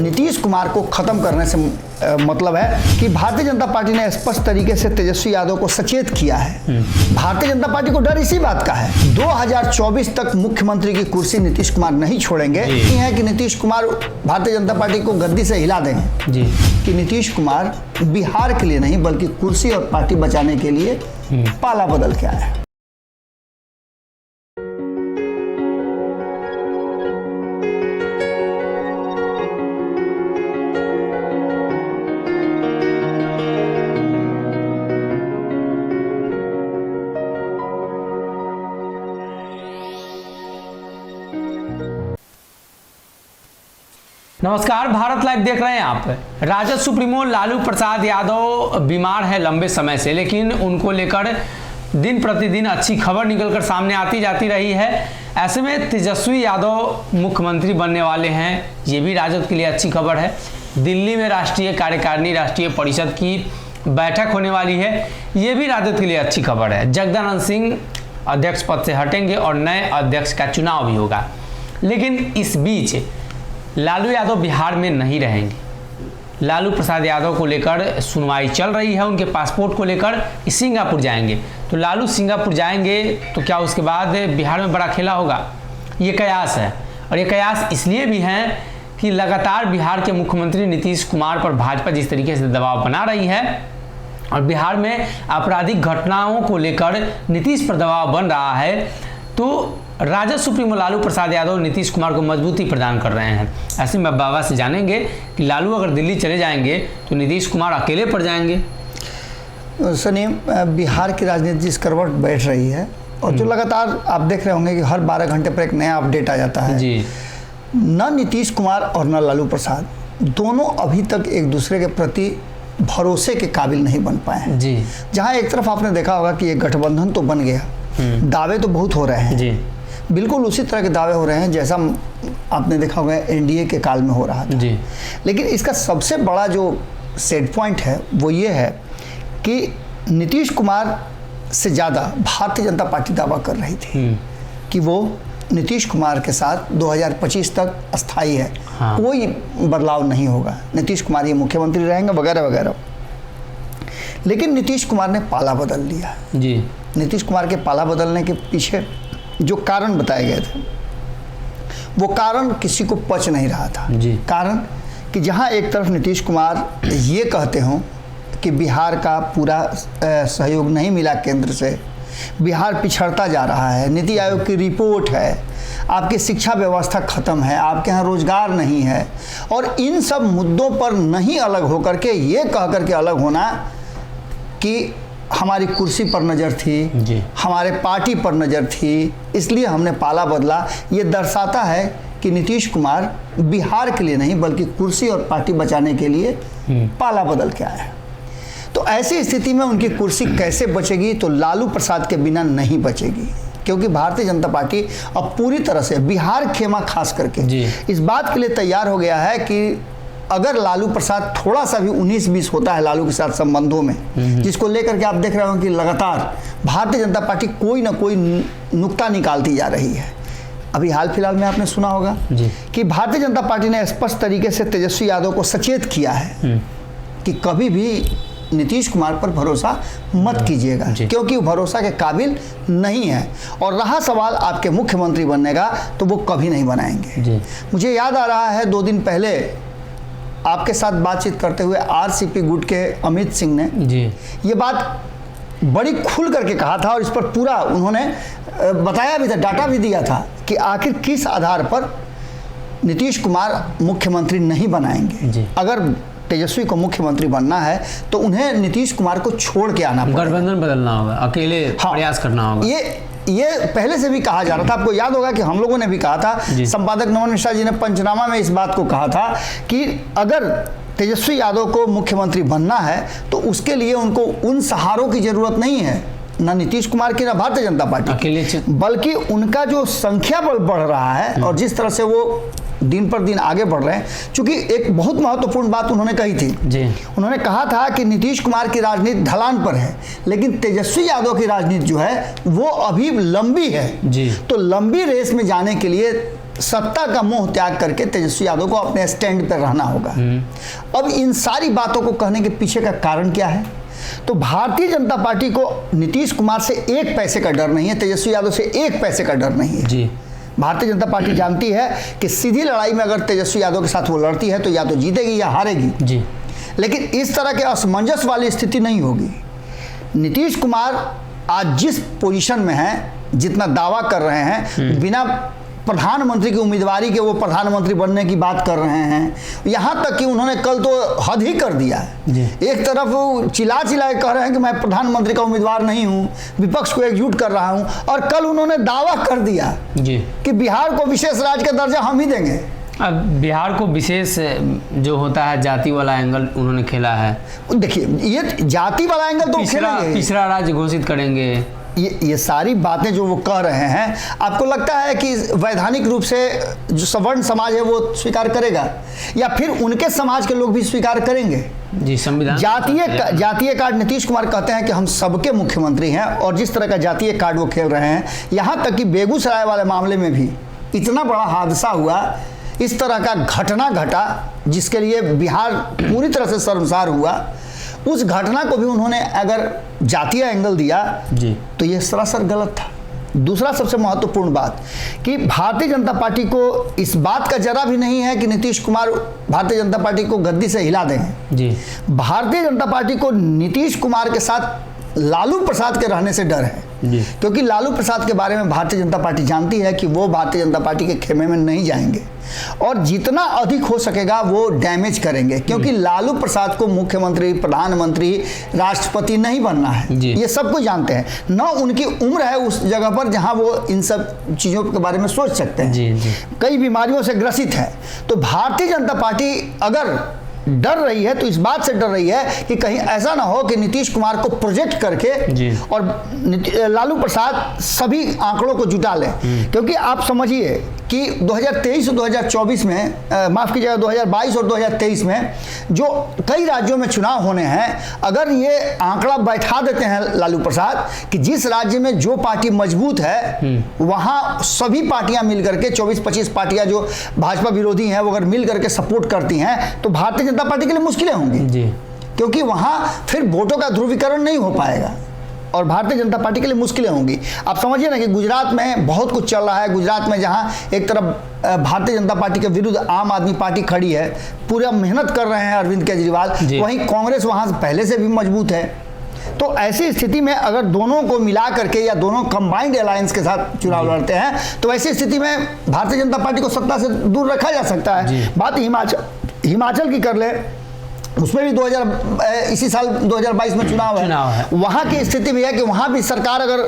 नीतीश कुमार को खत्म करने से मतलब है कि भारतीय जनता पार्टी ने स्पष्ट तरीके से तेजस्वी यादव को सचेत किया है। भारतीय जनता पार्टी को डर इसी बात का है, 2024 तक मुख्यमंत्री की कुर्सी नीतीश कुमार नहीं छोड़ेंगे। ये है कि नीतीश कुमार भारतीय जनता पार्टी को गद्दी से हिला देंगे जी। कि नीतीश कुमार बिहार के लिए नहीं बल्कि कुर्सी और पार्टी बचाने के लिए पाला बदल के आया है। नमस्कार, भारत लाइव देख रहे हैं आप। राजद सुप्रीमो लालू प्रसाद यादव बीमार है लंबे समय से, लेकिन उनको लेकर दिन प्रतिदिन अच्छी खबर निकलकर सामने आती जाती रही है। ऐसे में तेजस्वी यादव मुख्यमंत्री बनने वाले हैं, ये भी राजद के लिए अच्छी खबर है। दिल्ली में राष्ट्रीय कार्यकारिणी राष्ट्रीय परिषद की बैठक होने वाली है, ये भी राजद के लिए अच्छी खबर है। जगदानंद सिंह अध्यक्ष पद से हटेंगे और नए अध्यक्ष का चुनाव भी होगा। लेकिन इस बीच लालू यादव बिहार में नहीं रहेंगे। लालू प्रसाद यादव को लेकर सुनवाई चल रही है, उनके पासपोर्ट को लेकर सिंगापुर जाएंगे। तो लालू सिंगापुर जाएंगे तो क्या उसके बाद बिहार में बड़ा खेला होगा, ये कयास है। और ये कयास इसलिए भी है कि लगातार बिहार के मुख्यमंत्री नीतीश कुमार पर भाजपा जिस तरीके से दबाव बना रही है और बिहार में आपराधिक घटनाओं को लेकर नीतीश पर दबाव बन रहा है, तो राजद सुप्रीमो लालू प्रसाद यादव नीतीश कुमार को मजबूती प्रदान कर रहे हैं। ऐसे में बाबा से जानेंगे कि लालू अगर दिल्ली चले जाएंगे तो नीतीश कुमार अकेले पड़ जाएंगे। सनी, बिहार की राजनीति जिस करवट बैठ रही है और जो लगातार आप देख रहे होंगे कि हर 12 घंटे पर एक नया अपडेट आ जाता है जी। न नीतीश कुमार और न लालू प्रसाद दोनों अभी तक एक दूसरे के प्रति भरोसे के काबिल नहीं बन पाए हैं जी। जहाँ एक तरफ आपने देखा होगा कि एक गठबंधन तो बन गया, दावे तो बहुत हो रहे हैं जी। बिल्कुल उसी तरह के दावे हो रहे हैं जैसा आपने देखा होगा एनडीए के काल में हो रहा था जी। लेकिन इसका सबसे बड़ा जो सेट पॉइंट है वो ये है कि नीतीश कुमार से ज़्यादा भारतीय जनता पार्टी दावा कर रही थी कि वो नीतीश कुमार के साथ 2025 तक अस्थायी है। हाँ। कोई बदलाव नहीं होगा, नीतीश कुमार ये मुख्यमंत्री रहेंगे वगैरह वगैरह। लेकिन नीतीश कुमार ने पाला बदल लिया जी। नीतीश कुमार के पाला बदलने के पीछे जो कारण बताए गए थे वो कारण किसी को पच नहीं रहा था जी। कारण कि जहां एक तरफ नीतीश कुमार ये कहते हों कि बिहार का पूरा सहयोग नहीं मिला केंद्र से, बिहार पिछड़ता जा रहा है, नीति आयोग की रिपोर्ट है, आपकी शिक्षा व्यवस्था खत्म है, आपके यहाँ रोजगार नहीं है, और इन सब मुद्दों पर नहीं अलग होकर के ये कह करके अलग होना कि हमारी कुर्सी पर नज़र थी जी। हमारे पार्टी पर नज़र थी, इसलिए हमने पाला बदला। ये दर्शाता है कि नीतीश कुमार बिहार के लिए नहीं बल्कि कुर्सी और पार्टी बचाने के लिए पाला बदल के आया है। तो ऐसी स्थिति में उनकी कुर्सी कैसे बचेगी, तो लालू प्रसाद के बिना नहीं बचेगी, क्योंकि भारतीय जनता पार्टी अब पूरी तरह से बिहार खेमा खास करके इस बात के लिए तैयार हो गया है कि अगर लालू प्रसाद थोड़ा सा भी 19-20 होता है लालू के साथ संबंधों में, जिसको लेकर के आप देख रहे हो कि लगातार भारतीय जनता पार्टी कोई ना कोई नुक्ता निकालती जा रही है। अभी हाल फिलहाल में आपने सुना होगा कि भारतीय जनता पार्टी ने स्पष्ट तरीके से तेजस्वी यादव को सचेत किया है कि कभी भी नीतीश कुमार पर भरोसा मत कीजिएगा, क्योंकि वो भरोसा के काबिल नहीं है। और रहा सवाल आपके मुख्यमंत्री बनने का, तो वो कभी नहीं बनाएंगे। मुझे याद आ रहा है 2 दिन पहले आपके साथ बातचीत करते हुए आरसीपी गुट के अमित सिंह ने जी ये बात बड़ी खुल करके कहा था और इस पर पूरा उन्होंने बताया भी था, डाटा भी दिया था कि आखिर किस आधार पर नीतीश कुमार मुख्यमंत्री नहीं बनाएंगे जी। अगर तेजस्वी को मुख्यमंत्री बनना है तो उन्हें नीतीश कुमार को छोड़ के आना पड़ेगा, गठबंधन बदलना होगा, अकेले प्रयास करना होगा। ये पहले से भी कहा जा रहा था। आपको याद होगा कि हम लोगों ने भी कहा था, संपादक नमन मिश्रा जी ने पंचनामा में इस बात को कहा था कि अगर तेजस्वी यादव को मुख्यमंत्री बनना है तो उसके लिए उनको उन सहारों की जरूरत नहीं है, ना नीतीश कुमार की ना भारतीय जनता पार्टी, बल्कि उनका जो संख्या बल बढ़ रहा है और जिस तरह से वो दिन पर दिन आगे बढ़ रहे हैं। चूंकि एक बहुत महत्वपूर्ण बात उन्होंने कही थी जी। उन्होंने कहा था कि नीतीश कुमार की राजनीति ढलान पर है, लेकिन तेजस्वी यादव की राजनीति जो है वो अभी लंबी है जी। तो लंबी रेस में जाने के लिए सत्ता का मोह त्याग करके तेजस्वी यादव को अपने स्टैंड पर रहना होगा। अब इन सारी बातों को कहने के पीछे का कारण क्या है? तो भारतीय जनता पार्टी को नीतीश कुमार से एक पैसे का डर नहीं है, तेजस्वी यादव से एक पैसे का डर नहीं है जी। भारतीय जनता पार्टी जानती है कि सीधी लड़ाई में अगर तेजस्वी यादव के साथ वो लड़ती है तो या तो जीतेगी या हारेगी जी। लेकिन इस तरह के असमंजस वाली स्थिति नहीं होगी। नीतीश कुमार आज जिस पोजीशन में हैं, जितना दावा कर रहे हैं, बिना प्रधानमंत्री की उम्मीदवारी के वो प्रधानमंत्री बनने की बात कर रहे हैं। यहाँ तक कि उन्होंने कल तो हद ही कर दिया है। एक तरफ वो चिल्ला के कह रहे हैं कि मैं प्रधानमंत्री का उम्मीदवार नहीं हूँ, विपक्ष को एकजुट कर रहा हूँ, और कल उन्होंने दावा कर दिया जी कि बिहार को विशेष राज्य का दर्जा हम ही देंगे। अब बिहार को विशेष जो होता है जाति वाला एंगल उन्होंने खेला है। देखिए ये जाति वाला एंगल तो तीसरा राज्य घोषित करेंगे। ये सारी बातें जो वो कह रहे हैं, आपको लगता है कि वैधानिक रूप से जो सवर्ण समाज है वो स्वीकार करेगा या फिर उनके समाज के लोग भी स्वीकार करेंगे? जी, संविधान जातीय कार्ड नीतीश कुमार कहते हैं कि हम सबके मुख्यमंत्री हैं, और जिस तरह का जातीय कार्ड वो खेल रहे हैं, यहाँ तक कि बेगूसराय वाले मामले में भी इतना बड़ा हादसा हुआ, इस तरह का घटना घटा जिसके लिए बिहार पूरी तरह से शर्मसार हुआ, उस घटना को भी उन्होंने अगर जातीय एंगल दिया जी तो ये सरासर गलत था। दूसरा सबसे महत्वपूर्ण बात कि भारतीय जनता पार्टी को इस बात का जरा भी नहीं है कि नीतीश कुमार भारतीय जनता पार्टी को गद्दी से हिला देंगे जी। भारतीय जनता पार्टी को नीतीश कुमार के साथ लालू प्रसाद के रहने से डर है क्योंकि लालू प्रसाद के बारे में भारतीय जनता पार्टी जानती है कि वो भारतीय जनता पार्टी के खेमे में नहीं जाएंगे और जितना अधिक हो सकेगा वो डैमेज करेंगे, क्योंकि लालू प्रसाद को मुख्यमंत्री, प्रधानमंत्री, राष्ट्रपति नहीं बनना है, ये सब कुछ जानते हैं। न उनकी उम्र है उस जगह पर जहां वो इन सब चीज़ों के बारे में सोच सकते हैं। कई बीमारियों से ग्रसित है। तो भारतीय जनता पार्टी अगर डर रही है तो इस बात से डर रही है कि कहीं ऐसा ना हो कि नीतीश कुमार को प्रोजेक्ट करके और लालू प्रसाद सभी आंकड़ों को जुटा ले। क्योंकि आप समझिए कि 2023 और 2024 में माफ कीजिएगा 2022 और 2023 में जो कई राज्यों में चुनाव होने हैं, अगर ये आंकड़ा बैठा देते हैं लालू प्रसाद कि जिस राज्य में जो पार्टी मजबूत है वहां सभी पार्टियां मिलकर के 24-25 पार्टियां जो भाजपा विरोधी हैं वो अगर मिल करके सपोर्ट करती हैं तो भारतीय जनता पार्टी के लिए मुश्किलें होंगी, क्योंकि वहां फिर वोटों का ध्रुवीकरण नहीं हो पाएगा और भारतीय जनता पार्टी के लिए मुश्किलें होंगी। आप समझिए ना कि गुजरात में बहुत कुछ चल रहा है। गुजरात में जहां एक तरफ भारतीय जनता पार्टी के विरुद्ध आम आदमी पार्टी खड़ी है, पूरा मेहनत कर रहे हैं अरविंद केजरीवाल, वहीं कांग्रेस वहां पहले से भी मजबूत है। तो ऐसी स्थिति में अगर दोनों को मिला करके या दोनों कंबाइंड अलायंस के साथ चुनाव लड़ते हैं तो ऐसी स्थिति में भारतीय जनता पार्टी को सत्ता से दूर रखा जा सकता है। बात हिमाचल की कर ले, उसमें भी इसी साल 2022 में चुनाव है। वहां की स्थिति भी है कि वहां भी सरकार अगर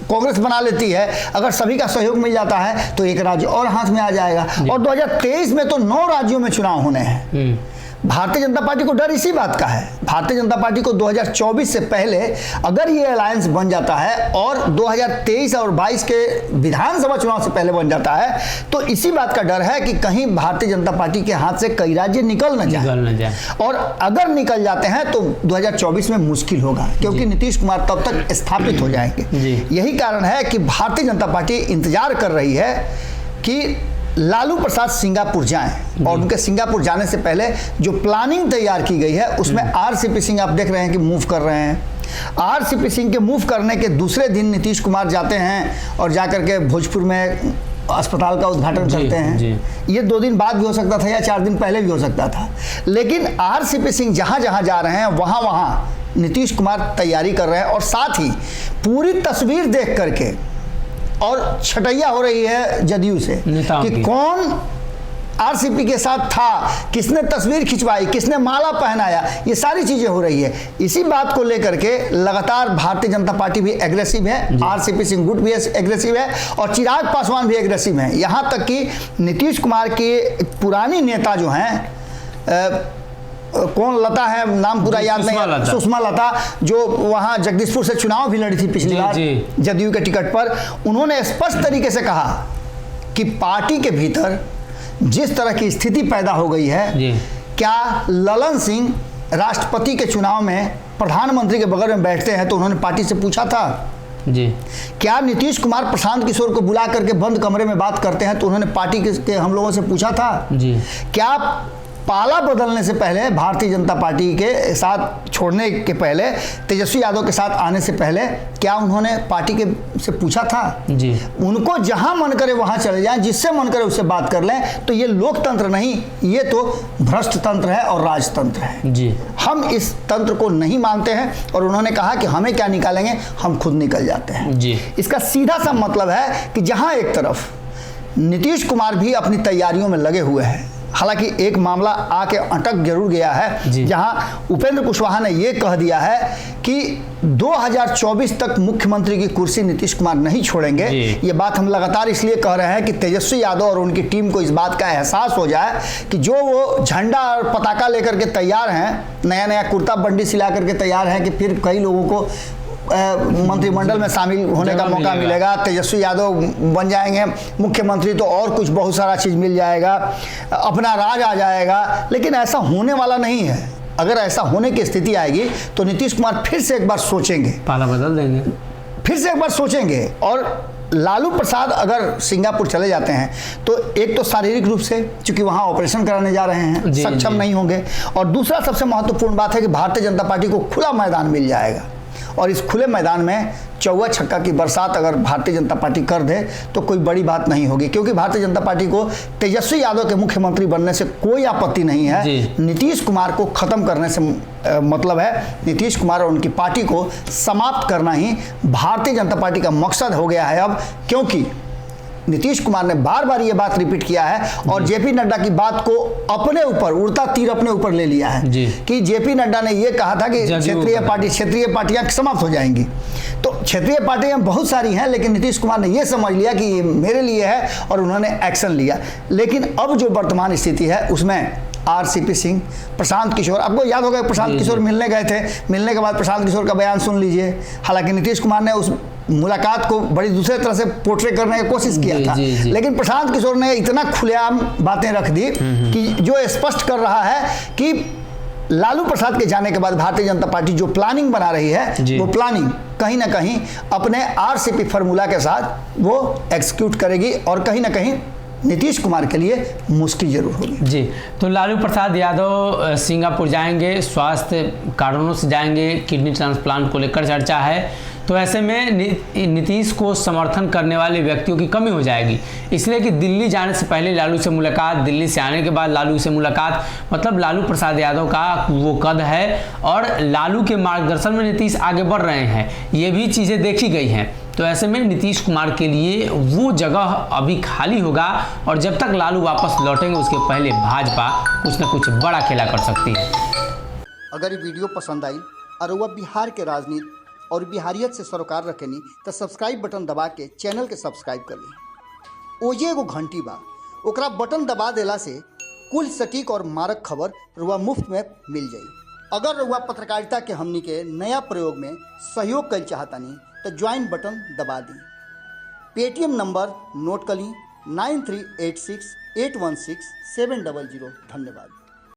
कांग्रेस बना लेती है, अगर सभी का सहयोग मिल जाता है तो एक राज्य और हाथ में आ जाएगा। और 2023 में तो 9 राज्यों में चुनाव होने हैं। भारतीय जनता पार्टी को डर इसी बात का है। भारतीय जनता पार्टी को 2024 से पहले अगर ये अलायंस बन जाता है और 2023 और 22 के विधानसभा चुनाव से पहले बन जाता है तो इसी बात का डर है कि कहीं भारतीय जनता पार्टी के हाथ से कई राज्य निकल न जाए। और अगर निकल जाते हैं तो 2024 में मुश्किल होगा, क्योंकि नीतीश कुमार तब तक स्थापित हो जाएंगे। यही कारण है कि भारतीय जनता पार्टी इंतजार कर रही है कि लालू प्रसाद सिंगापुर जाएं और उनके सिंगापुर जाने से पहले जो प्लानिंग तैयार की गई है उसमें आरसीपी सिंह आप देख रहे हैं कि मूव कर रहे हैं। आरसीपी सिंह के मूव करने के दूसरे दिन नीतीश कुमार जाते हैं और जाकर के भोजपुर में अस्पताल का उद्घाटन करते हैं। ये 2 दिन बाद भी हो सकता था या 4 दिन पहले भी हो सकता था, लेकिन आरसीपी सिंह जहां जहां जा रहे हैं वहां वहां नीतीश कुमार तैयारी कर रहे हैं और साथ ही पूरी तस्वीर देख करके और छटैया हो रही है जदयू से कि कौन आरसीपी के साथ था, किसने तस्वीर खिंचवाई, किसने माला पहनाया, ये सारी चीजें हो रही है। इसी बात को लेकर के लगातार भारतीय जनता पार्टी भी एग्रेसिव है, आरसीपी सिंह गुट भी एग्रेसिव है और चिराग पासवान भी एग्रेसिव है। यहां तक कि नीतीश कुमार के पुरानी नेता जो हैं कौन लता है, नाम पूरा याद नहीं, सुषमा लता, जो वहां जगदीशपुर से चुनाव भी लड़ी थी पिछली बार जदयू के टिकट पर, उन्होंने स्पष्ट तरीके से कहा कि पार्टी के भीतर जिस तरह की स्थिति पैदा हो गई है, क्या ललन सिंह राष्ट्रपति के चुनाव में प्रधानमंत्री के बगल में बैठते हैं? तो उन्होंने पार्टी से पूछा था जी। क्या नीतीश कुमार प्रशांत किशोर को बुला करके बंद कमरे में बात करते हैं तो उन्होंने पार्टी के हम लोगों से पूछा था? जी। क्या पाला बदलने से पहले, भारतीय जनता पार्टी के साथ छोड़ने के पहले, तेजस्वी यादव के साथ आने से पहले क्या उन्होंने पार्टी के से पूछा था? जी। उनको जहां मन करे वहां चले जाएं, जिससे मन करे उससे बात कर लें, तो ये लोकतंत्र नहीं, ये तो भ्रष्ट तंत्र है और राजतंत्र है। जी। हम इस तंत्र को नहीं मानते हैं और उन्होंने कहा कि हमें क्या निकालेंगे, हम खुद निकल जाते हैं। जी। इसका सीधा सा मतलब है कि जहां एक तरफ नीतीश कुमार भी अपनी तैयारियों में लगे हुए हैं, हालांकि एक मामला आके अटक जरूर गया है, जहां उपेंद्र कुशवाहा ने यह कह दिया है कि 2024 तक मुख्यमंत्री की कुर्सी नीतीश कुमार नहीं छोड़ेंगे। ये बात हम लगातार इसलिए कह रहे हैं कि तेजस्वी यादव और उनकी टीम को इस बात का एहसास हो जाए कि जो वो झंडा और पताका लेकर के तैयार हैं, नया नया कुर्ता बंडी सिला करके तैयार हैं कि फिर कई लोगों को मंत्रिमंडल में शामिल होने का मौका मिलेगा, तेजस्वी यादव बन जाएंगे मुख्यमंत्री तो और कुछ बहुत सारा चीज़ मिल जाएगा, अपना राज आ जाएगा। लेकिन ऐसा होने वाला नहीं है। अगर ऐसा होने की स्थिति आएगी तो नीतीश कुमार फिर से एक बार सोचेंगे, पाला बदल देंगे, फिर से एक बार सोचेंगे। और लालू प्रसाद अगर सिंगापुर चले जाते हैं तो एक तो शारीरिक रूप से, चूंकि वहां ऑपरेशन कराने जा रहे हैं, सक्षम नहीं होंगे, और दूसरा सबसे महत्वपूर्ण बात है कि भारतीय जनता पार्टी को खुला मैदान मिल जाएगा। और इस खुले मैदान में चौवा छक्का की बरसात अगर भारतीय जनता पार्टी कर दे तो कोई बड़ी बात नहीं होगी, क्योंकि भारतीय जनता पार्टी को तेजस्वी यादव के मुख्यमंत्री बनने से कोई आपत्ति नहीं है। नीतीश कुमार को खत्म करने से मतलब है, नीतीश कुमार और उनकी पार्टी को समाप्त करना ही भारतीय जनता पार्टी का मकसद हो गया है अब, क्योंकि नीतीश कुमार ने बार बार ये बात रिपीट किया है और जेपी नड्डा की बात को अपने ऊपर, उड़ता तीर अपने ऊपर ले लिया है कि जेपी नड्डा ने ये कहा था कि क्षेत्रीय पार्टियां समाप्त हो जाएंगी। तो क्षेत्रीय पार्टियां बहुत सारी हैं, लेकिन नीतीश कुमार ने ये समझ लिया कि ये मेरे लिए है और उन्होंने एक्शन लिया। लेकिन अब जो वर्तमान स्थिति है उसमें आरसीपी सिंह, प्रशांत किशोर, आपको याद होगा प्रशांत किशोर मिलने गए थे, मिलने के बाद प्रशांत किशोर का बयान सुन लीजिए। हालांकि नीतीश कुमार ने उस मुलाकात को बड़ी दूसरे तरह से पोर्ट्रे करने की कोशिश किया था, लेकिन प्रशांत किशोर ने इतना खुलेआम बातें रख दी कि जो स्पष्ट कर रहा है कि लालू प्रसाद के जाने के बाद भारतीय जनता पार्टी जो प्लानिंग बना रही है वो प्लानिंग कहीं ना कहीं अपने आरसीपी फार्मूला के साथ वो एग्जीक्यूट करेगी और कहीं ना कहीं नीतीश कुमार के लिए मुश्किल जरूर होगी। जी। तो लालू प्रसाद यादव सिंगापुर जाएंगे, स्वास्थ्य कारणों से जाएंगे, किडनी ट्रांसप्लांट को लेकर चर्चा है। तो ऐसे में नीतीश को समर्थन करने वाले व्यक्तियों की कमी हो जाएगी, इसलिए कि दिल्ली जाने से पहले लालू से मुलाकात, दिल्ली से आने के बाद लालू से मुलाकात, मतलब लालू प्रसाद यादव का वो कद है और लालू के मार्गदर्शन में नीतीश आगे बढ़ रहे हैं, ये भी चीज़ें देखी गई हैं। तो ऐसे में नीतीश कुमार के लिए वो जगह अभी खाली होगा और जब तक लालू वापस लौटेंगे उसके पहले भाजपा कुछ न कुछ बड़ा खेला कर सकती है। अगर ये वीडियो पसंद आई और वह बिहार के राजनीति और बिहारियत से सरोकार रखेनी तो सब्सक्राइब बटन दबा के चैनल के सब्सक्राइब कर ली। ओजे एगो घंटी बा, ओकरा बटन दबा देला से कुल सटीक और मारक खबर रुआ मुफ्त में मिल जाई। अगर रुआ पत्रकारिता के हमनी के नया प्रयोग में सहयोग कर चाहतानी तो ज्वाइन बटन दबा दी। पेटीएम नंबर नोट कर ली 9386816700। धन्यवाद।